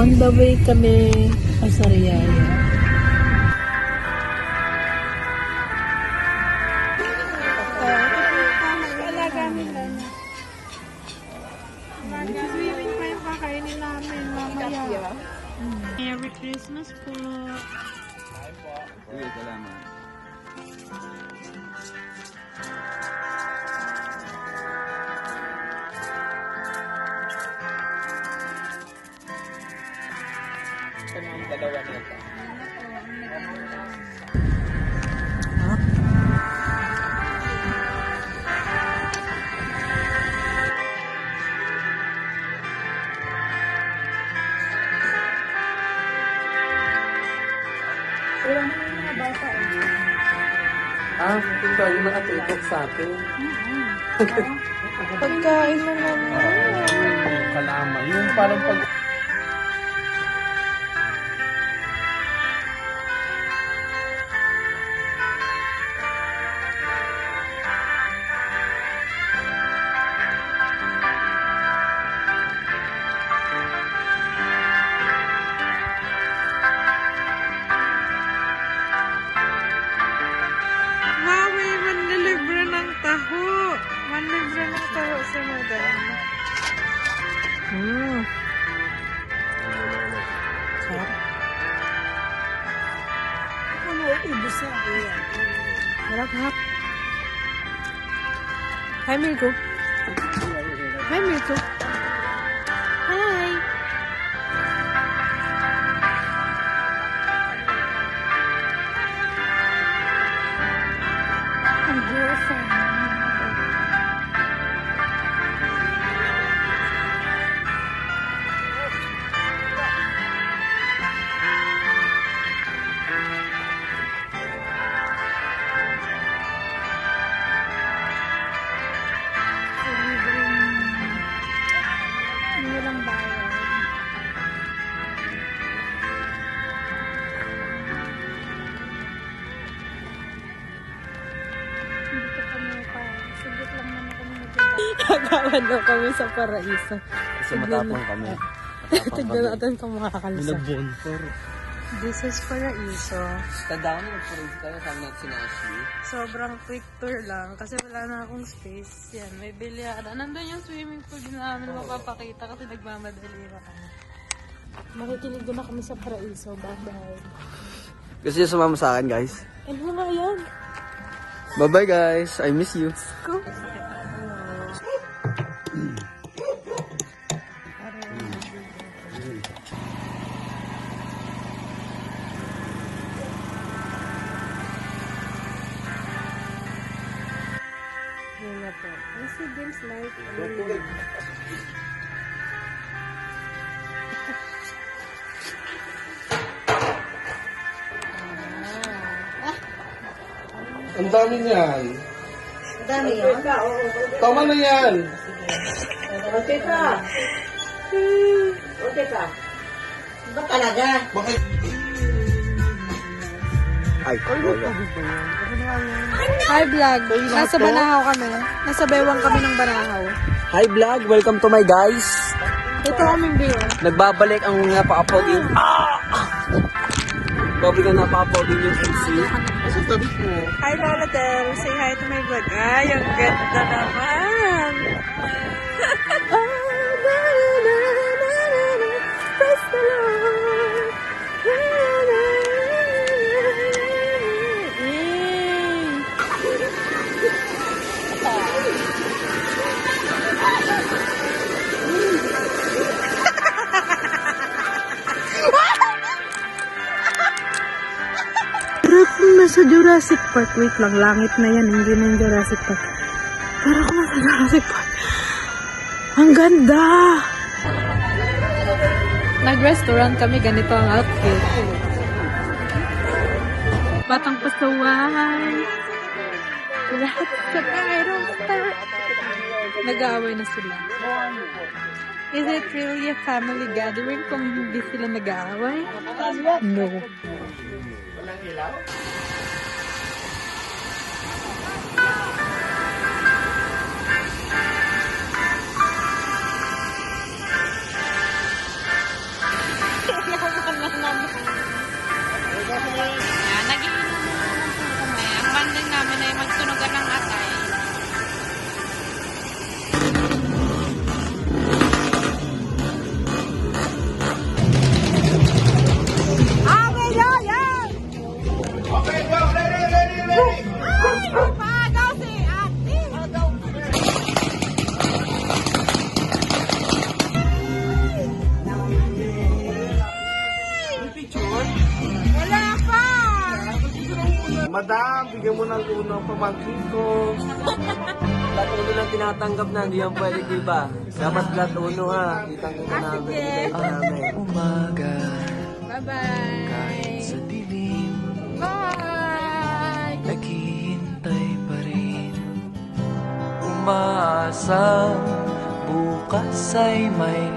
On the way kami sa Sariaya. Mag-swimming pa yung kakainin namin mamaya. Merry Christmas po. Uy, salamat. Ito na ang dalawa nito. Yung ba yung nakatutok sa atin? Pagkain na naman. Yung kalama. Yung parang pag... Mami, manlilibre ng taho. Manlilibre ng taho sa madam. Sarap. Ano, ibig sabihin. Harap, harap. Hi, Milko. Hi, Milko. Hi. Ang girlfriend. Hindi lang bayad. Dito kami pa. Sigit lang naman kami nagdadaan. Kagawan daw kami sa paraiso. Kasi matapang kami. Tignan natin kung makakalisa. Nag-bonfire. This is paraiso. Tanda ko na nag-parade tayo kami natin si Ashley. Sobrang quick tour lang kasi wala na akong space. Yan, may bilyara. Nandun yung swimming pool din namin mapapakita kasi nagmamadali na kami. Makikinig na kami sa paraiso. Bye-bye. Kasi sumama sa akin, guys. Ano nga yan? Bye-bye, guys. I miss you. Go. Yan na po. Ang si James Light. Ang dami niyan. Ang dami yun? Tama na yan. Okay ka. Okay ka. Ba talaga? Bakit? Ay, wala. Hi vlog. Nasa Banahaw kami. Nasa bewang kami ng Banahaw. Hi, vlog. Welcome to my guys. Ito kaming view. Nagbabalik ang napaka-pogi. Pogi ka napaka-pogi yung MC. Asa tabi mo? Hi Lola Del. Say hi to my vlog. Ay, ang ganda naman. Praise the Lord. Para kung nasa Jurassic Park. Wait lang, langit na yan. Hindi na yung Jurassic Park. Para kung nasa Jurassic Park. Ang ganda! Nag-restaurant kami, ganito ang outfit. Batang pasaway. Lahat sa kairong nag-aaway na sila. Is it really a family gathering kung hindi sila nag-aaway? No. Walang ilaw? Madam, bigyan mo ng unang pamangkin ko. Plat uno lang tinatanggap na, hindi yan pwede iba. Dapat plat uno ha. Kitang kita namin. sige. Kita namin. Umaga Bye-bye! kahit sa dilim, Bye! naghihintay pa rin. Umaasang bukas ay may